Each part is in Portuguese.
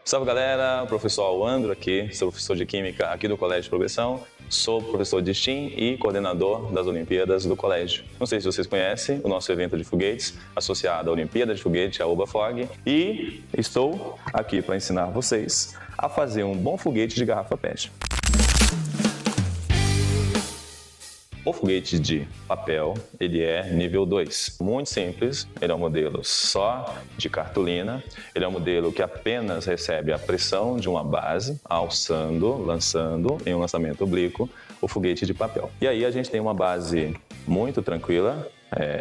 Salve galera, professor Alwandro aqui, sou professor de Química aqui do Colégio de Progressão, sou professor de STEAM e coordenador das Olimpíadas do Colégio. Não sei se vocês conhecem o nosso evento de foguetes associado à Olimpíada de Foguete, a ObaFog, e estou aqui para ensinar vocês a fazer um bom foguete de garrafa PET. O foguete de papel, ele é nível 2. Muito simples, ele é um modelo só de cartolina, ele é um modelo que apenas recebe a pressão de uma base, lançando em um lançamento oblíquo, o foguete de papel. E aí a gente tem uma base muito tranquila.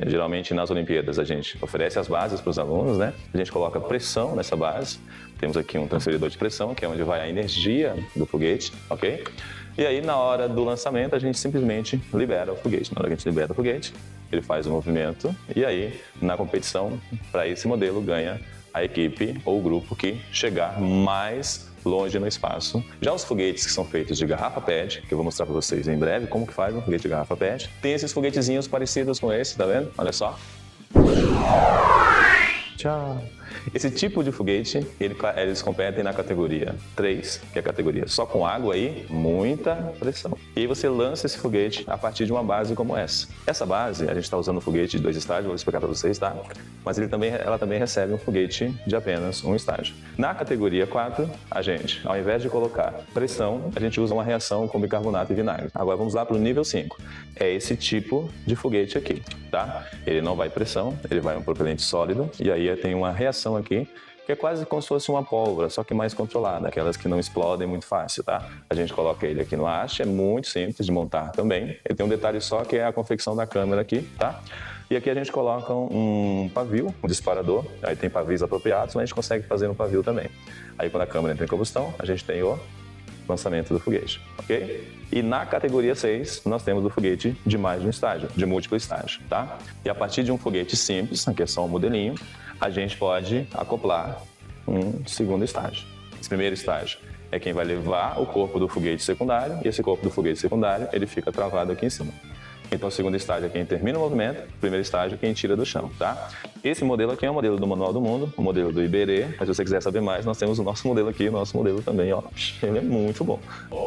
Geralmente nas Olimpíadas a gente oferece as bases para os alunos, né? A gente coloca pressão nessa base, temos aqui um transferidor de pressão, que é onde vai a energia do foguete, ok? E aí na hora do lançamento a gente simplesmente libera o foguete. Na hora que a gente libera o foguete, ele faz o movimento e aí na competição, para esse modelo, ganha a equipe ou o grupo que chegar mais longe no espaço. Já os foguetes que são feitos de garrafa PET, que eu vou mostrar para vocês em breve como que faz um foguete de garrafa PET, tem esses foguetezinhos parecidos com esse, tá vendo? Olha só. Tchau. Esse tipo de foguete, eles competem na categoria 3, que é a categoria só com água aí, muita pressão. E aí você lança esse foguete a partir de uma base como essa. Essa base, a gente está usando um foguete de 2 estágios, vou explicar para vocês, tá? Mas ela também recebe um foguete de apenas um estágio. Na categoria 4, a gente, ao invés de colocar pressão, a gente usa uma reação com bicarbonato e vinagre. Agora vamos lá para o nível 5. É esse tipo de foguete aqui, tá? Ele não vai pressão, ele vai um propelente sólido, e aí tem uma reação aqui, que é quase como se fosse uma pólvora, só que mais controlada, aquelas que não explodem muito fácil, tá? A gente coloca ele aqui no haste, é muito simples de montar também. Ele tem um detalhe só, que é a confecção da câmera aqui, tá? E aqui a gente coloca um pavio, um disparador, aí tem pavios apropriados, mas a gente consegue fazer no pavio também. Aí quando a câmera entra em combustão, a gente tem o lançamento do foguete, ok? E na categoria 6, nós temos o foguete de mais de um estágio, de múltiplo estágio, tá? E a partir de um foguete simples, aqui é só um modelinho, a gente pode acoplar um segundo estágio. Esse primeiro estágio é quem vai levar o corpo do foguete secundário, e esse corpo do foguete secundário, ele fica travado aqui em cima. Então o segundo estágio é quem termina o movimento, o primeiro estágio é quem tira do chão, tá? Esse modelo aqui é o modelo do Manual do Mundo, o modelo do Iberê, mas se você quiser saber mais, nós temos o nosso modelo aqui, o nosso modelo também, ó. Ele é muito bom.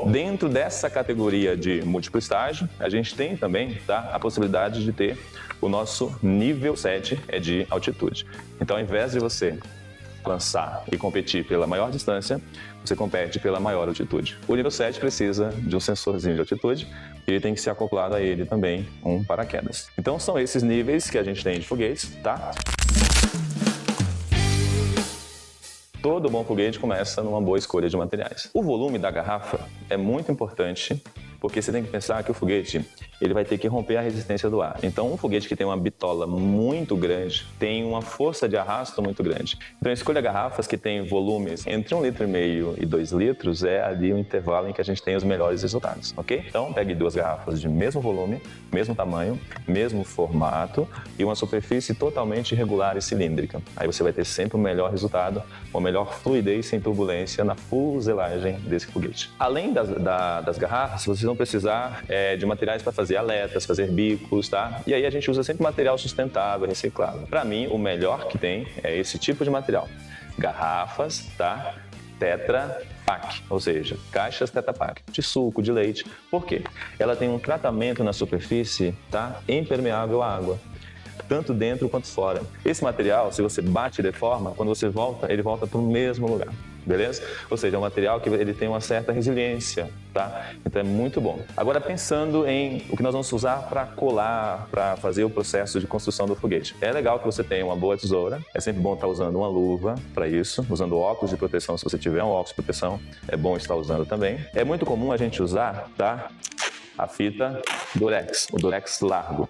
Dentro dessa categoria de múltiplo estágio, a gente tem também, tá, a possibilidade de ter o nosso nível 7, é de altitude. Então ao invés de você lançar e competir pela maior distância, você compete pela maior altitude. O nível 7 precisa de um sensorzinho de altitude e ele tem que ser acoplado a ele também um paraquedas. Então são esses níveis que a gente tem de foguetes, tá? Todo bom foguete começa numa boa escolha de materiais. O volume da garrafa é muito importante, porque você tem que pensar que o foguete ele vai ter que romper a resistência do ar. Então, um foguete que tem uma bitola muito grande tem uma força de arrasto muito grande. Então, escolha garrafas que têm volumes entre 1,5 litro e 2 litros, é ali o intervalo em que a gente tem os melhores resultados, ok? Então, pegue 2 garrafas de mesmo volume, mesmo tamanho, mesmo formato e uma superfície totalmente regular e cilíndrica. Aí você vai ter sempre o melhor resultado, uma melhor fluidez sem turbulência na fuselagem desse foguete. Além das garrafas, vocês vão precisar de materiais para fazer aletas, fazer bicos, tá? E aí a gente usa sempre material sustentável, reciclável. Para mim, o melhor que tem é esse tipo de material. Garrafas, tá? Tetra Pak, ou seja, caixas Tetra Pak, de suco, de leite. Por quê? Ela tem um tratamento na superfície, tá? Impermeável à água, tanto dentro quanto fora. Esse material, se você bate e deforma, quando você volta, ele volta para o mesmo lugar. Beleza? Ou seja, é um material que ele tem uma certa resiliência, tá? Então é muito bom. Agora pensando em o que nós vamos usar para colar, para fazer o processo de construção do foguete. É legal que você tenha uma boa tesoura, é sempre bom estar usando uma luva para isso, usando óculos de proteção, se você tiver um óculos de proteção, é bom estar usando também. É muito comum a gente usar, tá? A fita Durex, o Durex largo.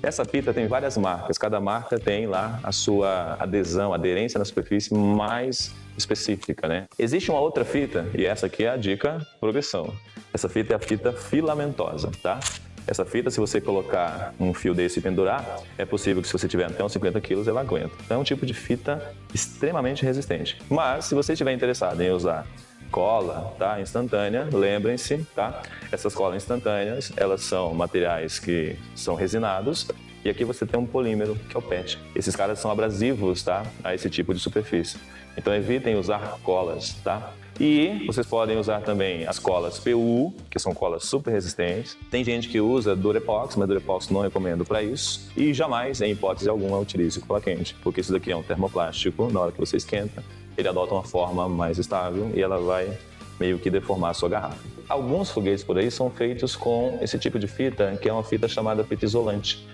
Essa fita tem várias marcas, cada marca tem lá a sua adesão, aderência na superfície mais específica, né? Existe uma outra fita, e essa aqui é a dica progressão. Essa fita é a fita filamentosa, tá? Essa fita, se você colocar um fio desse e pendurar, é possível que se você tiver até uns 50 quilos, ela aguenta. Então é um tipo de fita extremamente resistente. Mas, se você estiver interessado em usar cola, tá, instantânea, lembrem-se, tá? Essas colas instantâneas, elas são materiais que são resinados E aqui você tem um polímero, que é o PET. Esses caras são abrasivos, tá? A esse tipo de superfície. Então evitem usar colas, tá? E vocês podem usar também as colas PU, que são colas super resistentes. Tem gente que usa Durepox, mas Durepox não recomendo para isso. E jamais, em hipótese alguma, utilize cola quente, porque isso daqui é um termoplástico. Na hora que você esquenta, ele adota uma forma mais estável e ela vai meio que deformar a sua garrafa. Alguns foguetes por aí são feitos com esse tipo de fita, que é uma fita chamada fita isolante.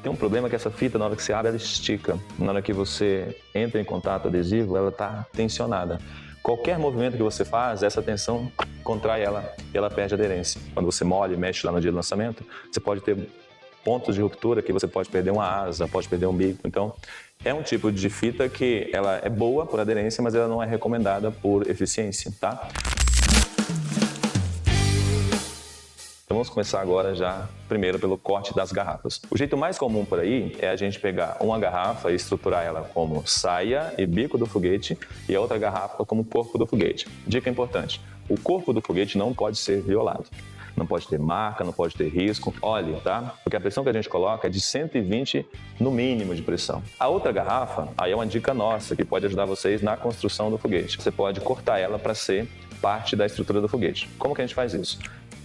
Tem um problema que essa fita, na hora que você abre, ela estica. Na hora que você entra em contato adesivo, ela está tensionada. Qualquer movimento que você faz, essa tensão contrai ela e ela perde aderência. Quando você molha e mexe lá no dia do lançamento, você pode ter pontos de ruptura que você pode perder uma asa, pode perder um bico. Então, é um tipo de fita que ela é boa por aderência, mas ela não é recomendada por eficiência, tá? Então vamos começar agora já, primeiro, pelo corte das garrafas. O jeito mais comum por aí é a gente pegar uma garrafa e estruturar ela como saia e bico do foguete e a outra garrafa como corpo do foguete. Dica importante, o corpo do foguete não pode ser violado. Não pode ter marca, não pode ter risco. Olhe, tá? Porque a pressão que a gente coloca é de 120 no mínimo de pressão. A outra garrafa, aí é uma dica nossa que pode ajudar vocês na construção do foguete. Você pode cortar ela para ser parte da estrutura do foguete. Como que a gente faz isso?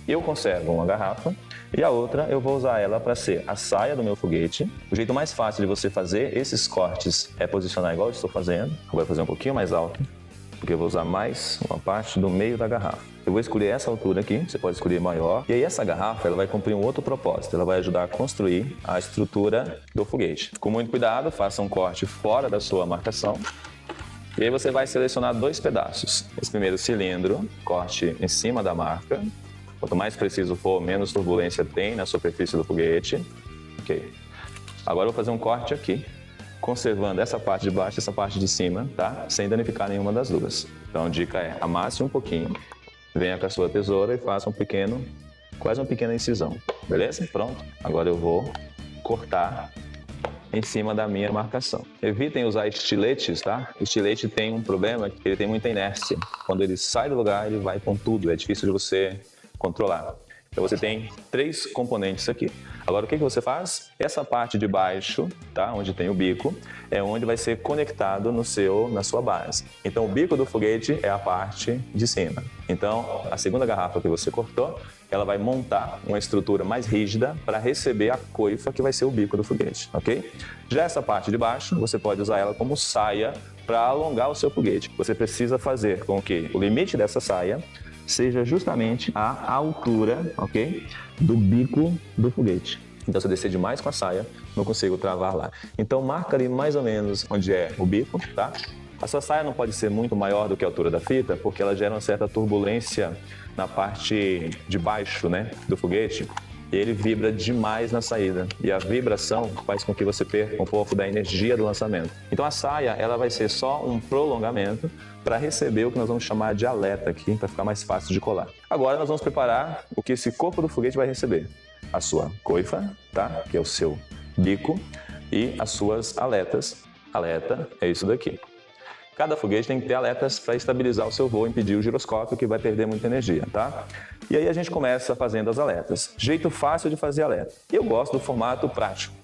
Eu conservo uma garrafa e a outra eu vou usar ela para ser a saia do meu foguete. O jeito mais fácil de você fazer esses cortes é posicionar igual eu estou fazendo. Eu vou fazer um pouquinho mais alto, porque eu vou usar mais uma parte do meio da garrafa. Eu vou escolher essa altura aqui, você pode escolher maior. E aí essa garrafa ela vai cumprir um outro propósito, ela vai ajudar a construir a estrutura do foguete. Com muito cuidado, faça um corte fora da sua marcação. E aí você vai selecionar dois pedaços. Esse primeiro cilindro, corte em cima da marca. Quanto mais preciso for, menos turbulência tem na superfície do foguete. Ok. Agora eu vou fazer um corte aqui, conservando essa parte de baixo e essa parte de cima, tá? Sem danificar nenhuma das duas. Então a dica é, amasse um pouquinho, venha com a sua tesoura e faça quase uma pequena incisão. Beleza? Pronto. Agora eu vou cortar em cima da minha marcação. Evitem usar estiletes, tá? O estilete tem um problema, que ele tem muita inércia. Quando ele sai do lugar, ele vai com tudo. É difícil de você controlar. Então você tem três componentes aqui. Agora o que você faz? Essa parte de baixo, tá? Onde tem o bico, é onde vai ser conectado na sua base. Então o bico do foguete é a parte de cima. Então a segunda garrafa que você cortou, ela vai montar uma estrutura mais rígida para receber a coifa que vai ser o bico do foguete, ok? Já essa parte de baixo, você pode usar ela como saia para alongar o seu foguete. Você precisa fazer com que o limite dessa saia seja justamente a altura, ok? Do bico do foguete. Então, se eu descer demais com a saia, não consigo travar lá. Então, marca ali mais ou menos onde é o bico, tá? A sua saia não pode ser muito maior do que a altura da fita, porque ela gera uma certa turbulência na parte de baixo, né, do foguete. E ele vibra demais na saída. E a vibração faz com que você perca um pouco da energia do lançamento. Então a saia, ela vai ser só um prolongamento para receber o que nós vamos chamar de aleta aqui, para ficar mais fácil de colar. Agora nós vamos preparar o que esse corpo do foguete vai receber. A sua coifa, tá? Que é o seu bico, e as suas aletas. Aleta é isso daqui. Cada foguete tem que ter aletas para estabilizar o seu voo e impedir o giroscópio, que vai perder muita energia, tá? E aí a gente começa fazendo as aletas. Jeito fácil de fazer aleta. Eu gosto do formato prático,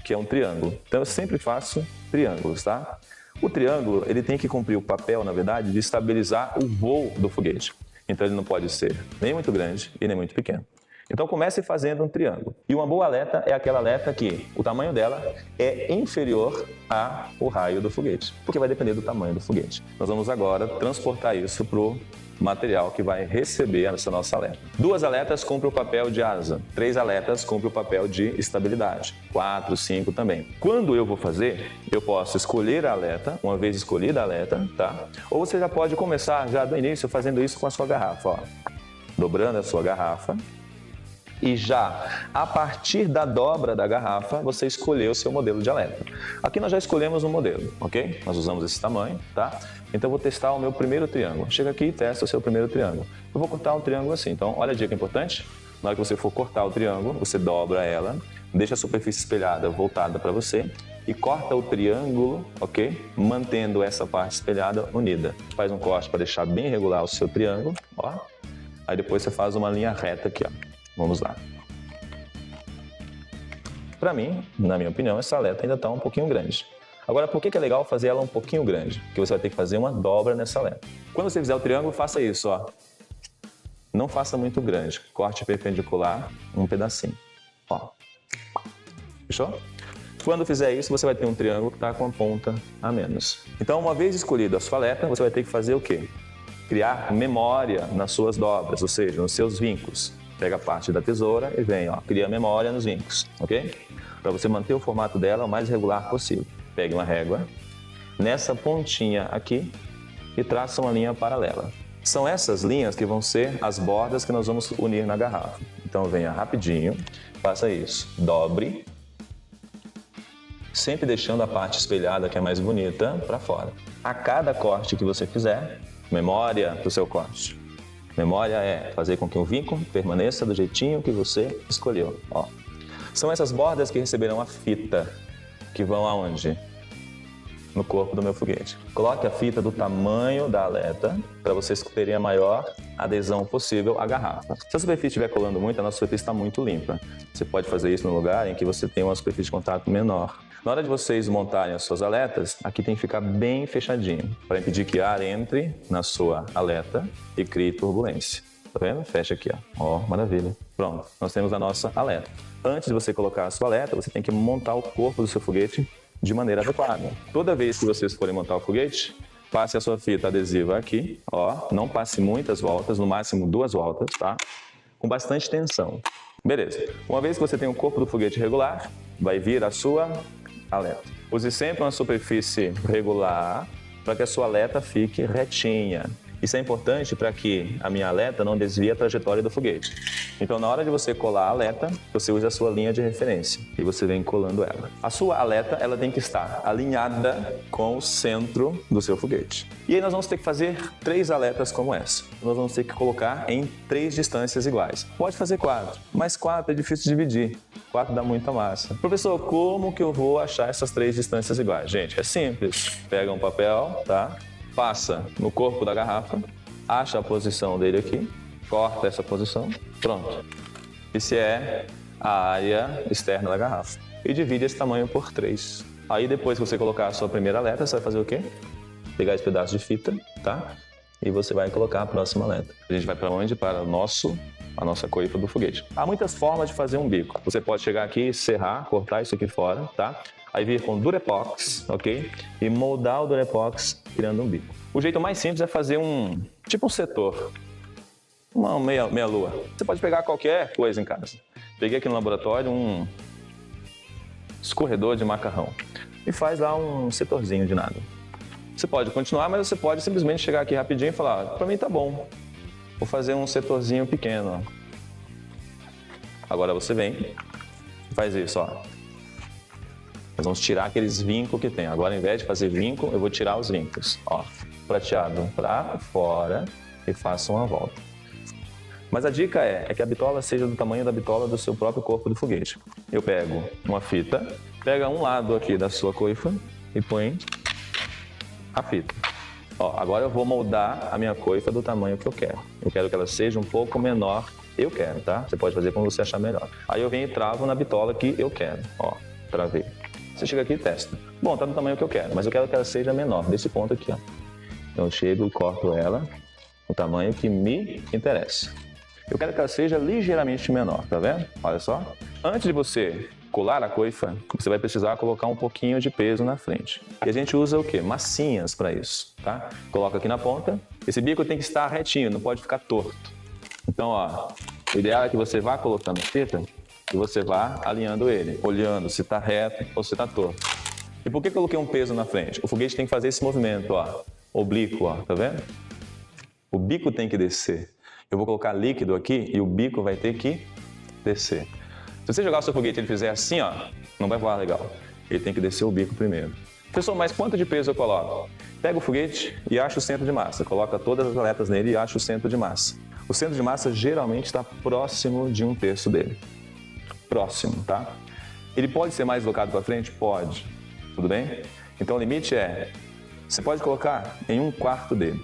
que é um triângulo. Então eu sempre faço triângulos, tá? O triângulo, ele tem que cumprir o papel, na verdade, de estabilizar o voo do foguete. Então ele não pode ser nem muito grande e nem muito pequeno. Então comece fazendo um triângulo. E uma boa aleta é aquela aleta que o tamanho dela é inferior ao raio do foguete, porque vai depender do tamanho do foguete. Nós vamos agora transportar isso para o material que vai receber essa nossa aleta. 2 aletas cumprem o papel de asa, 3 aletas cumprem o papel de estabilidade, 4, 5 também. Quando eu vou fazer, eu posso escolher a aleta, uma vez escolhida a aleta, tá? Ou você já pode começar já do início fazendo isso com a sua garrafa, ó. Dobrando a sua garrafa. E já a partir da dobra da garrafa, você escolheu o seu modelo de aleta. Aqui nós já escolhemos um modelo, ok? Nós usamos esse tamanho, tá? Então eu vou testar o meu primeiro triângulo. Chega aqui e testa o seu primeiro triângulo. Eu vou cortar um triângulo assim. Então, olha a dica importante. Na hora que você for cortar o triângulo, você dobra ela, deixa a superfície espelhada voltada para você e corta o triângulo, ok? Mantendo essa parte espelhada unida. Faz um corte para deixar bem regular o seu triângulo, ó. Aí depois você faz uma linha reta aqui, ó. Vamos lá. Para mim, na minha opinião, essa aleta ainda está um pouquinho grande. Agora, por que é legal fazer ela um pouquinho grande? Porque você vai ter que fazer uma dobra nessa aleta. Quando você fizer o triângulo, faça isso, ó. Não faça muito grande. Corte perpendicular um pedacinho. Ó. Fechou? Quando fizer isso, você vai ter um triângulo que está com a ponta a menos. Então, uma vez escolhida a sua aleta, você vai ter que fazer o quê? Criar memória nas suas dobras, ou seja, nos seus vincos. Pega a parte da tesoura e vem, ó, cria memória nos vincos, ok? Para você manter o formato dela o mais regular possível. Pegue uma régua, nessa pontinha aqui, e traça uma linha paralela. São essas linhas que vão ser as bordas que nós vamos unir na garrafa. Então venha rapidinho, faça isso. Dobre, sempre deixando a parte espelhada, que é mais bonita, para fora. A cada corte que você fizer, memória do seu corte. Memória é fazer com que o vinco permaneça do jeitinho que você escolheu. Ó. São essas bordas que receberão a fita, que vão aonde? No corpo do meu foguete. Coloque a fita do tamanho da aleta para vocês terem a maior adesão possível à garrafa. Se a superfície estiver colando muito, a nossa superfície está muito limpa. Você pode fazer isso no lugar em que você tem uma superfície de contato menor. Na hora de vocês montarem as suas aletas, aqui tem que ficar bem fechadinho, para impedir que ar entre na sua aleta e crie turbulência. Tá vendo? Fecha aqui, ó. Ó, maravilha. Pronto, nós temos a nossa aleta. Antes de você colocar a sua aleta, você tem que montar o corpo do seu foguete de maneira adequada. Toda vez que vocês forem montar o foguete, passe a sua fita adesiva aqui, ó, não passe muitas voltas, no máximo 2 voltas, tá? Com bastante tensão. Beleza. Uma vez que você tem o corpo do foguete regular, vai vir a sua aleta. Use sempre uma superfície regular para que a sua aleta fique retinha. Isso é importante para que a minha aleta não desvie a trajetória do foguete. Então, na hora de você colar a aleta, você usa a sua linha de referência e você vem colando ela. A sua aleta, ela tem que estar alinhada com o centro do seu foguete. E aí nós vamos ter que fazer 3 aletas como essa. Nós vamos ter que colocar em 3 distâncias iguais. Pode fazer 4, mas 4 é difícil de dividir. 4 dá muita massa. Professor, como que eu vou achar essas 3 distâncias iguais? Gente, é simples. Pega um papel, tá? Passa no corpo da garrafa, acha a posição dele aqui, corta essa posição, pronto. Isso é a área externa da garrafa. E divide esse tamanho por 3. Aí depois que você colocar a sua primeira aleta, você vai fazer o quê? Pegar esse pedaço de fita, tá? E você vai colocar a próxima aleta. A gente vai para onde? Para a nossa coifa do foguete. Há muitas formas de fazer um bico. Você pode chegar aqui, serrar, cortar isso aqui fora, tá? Aí vir com Durepox, ok? E moldar o Durepox criando um bico. O jeito mais simples é fazer tipo um setor, uma meia-lua. Você pode pegar qualquer coisa em casa. Peguei aqui no laboratório um escorredor de macarrão e faz lá um setorzinho de nada. Você pode continuar, mas você pode simplesmente chegar aqui rapidinho e falar, para mim tá bom, vou fazer um setorzinho pequeno. Agora você vem e faz isso, ó. Nós vamos tirar aqueles vincos que tem. Agora, ao invés de fazer vinco, eu vou tirar os vincos. Ó, prateado para fora e faço uma volta. Mas a dica é que a bitola seja do tamanho da bitola do seu próprio corpo do foguete. Eu pego uma fita, pega um lado aqui da sua coifa e põe a fita. Ó, agora eu vou moldar a minha coifa do tamanho que eu quero. Eu quero que ela seja um pouco menor. Eu quero, tá? Você pode fazer como você achar melhor. Aí eu venho e travo na bitola que eu quero. Ó, travei. Você chega aqui e testa. Bom, tá no tamanho que eu quero, mas eu quero que ela seja menor, desse ponto aqui, ó. Então eu chego e corto ela no tamanho que me interessa. Eu quero que ela seja ligeiramente menor, tá vendo? Olha só. Antes de você colar a coifa, você vai precisar colocar um pouquinho de peso na frente. E a gente usa o quê? Massinhas para isso, tá? Coloca aqui na ponta. Esse bico tem que estar retinho, não pode ficar torto. Então, ó, o ideal é que você vá colocando a fita e você vá alinhando ele, olhando se está reto ou se está torto. E por que eu coloquei um peso na frente? O foguete tem que fazer esse movimento, ó, oblíquo, ó, tá vendo? O bico tem que descer. Eu vou colocar líquido aqui e o bico vai ter que descer. Se você jogar o seu foguete e ele fizer assim, ó, não vai voar legal. Ele tem que descer o bico primeiro. Professor, mas quanto de peso eu coloco? Pega o foguete e acha o centro de massa. Coloca todas as aletas nele e acha o centro de massa. O centro de massa geralmente está próximo de 1/3 dele. Próximo, tá? Ele pode ser mais deslocado para frente? Pode. Tudo bem? Então o limite é, você pode colocar em 1/4 dele.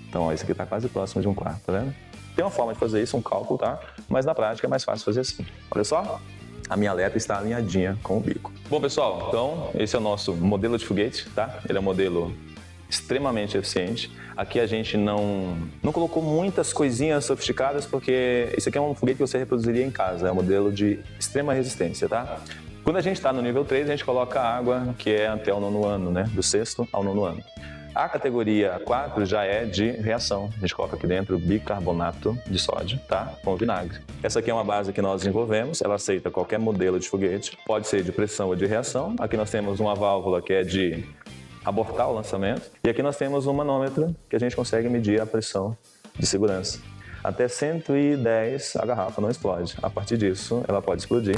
Então ó, esse aqui está quase próximo de 1/4, tá vendo? Tem uma forma de fazer isso, um cálculo, tá? Mas na prática é mais fácil fazer assim. Olha só. a minha letra está alinhadinha com o bico. Bom, pessoal, então esse é o nosso modelo de foguete, tá? Ele é um modelo extremamente eficiente. Aqui a gente não colocou muitas coisinhas sofisticadas, porque esse aqui é um foguete que você reproduziria em casa, é um modelo de extrema resistência, tá? Quando a gente está no nível 3, a gente coloca água, que é até o 9º ano, né? Do 6º ao 9º ano. A categoria 4 já é de reação. A gente coloca aqui dentro bicarbonato de sódio, tá? Com vinagre. Essa aqui é uma base que nós desenvolvemos, ela aceita qualquer modelo de foguete, pode ser de pressão ou de reação. Aqui nós temos uma válvula que é de abortar o lançamento. E aqui nós temos um manômetro que a gente consegue medir a pressão de segurança. Até 110 a garrafa não explode. A partir disso, ela pode explodir.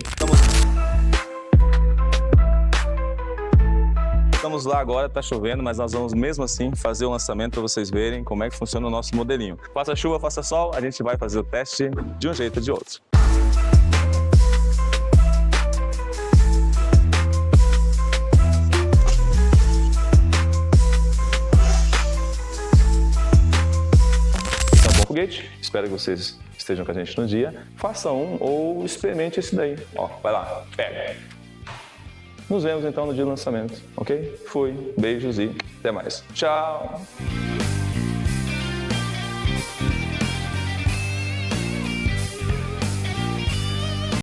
Estamos lá agora, tá chovendo, mas nós vamos mesmo assim fazer o lançamento para vocês verem como é que funciona o nosso modelinho. Faça chuva, faça sol, a gente vai fazer o teste de um jeito ou de outro. Esse é um bom foguete, espero que vocês estejam com a gente no dia. Faça um ou experimente esse daí. Ó, vai lá, pega. Nos vemos então no dia do lançamento, ok? Fui, beijos e até mais. Tchau!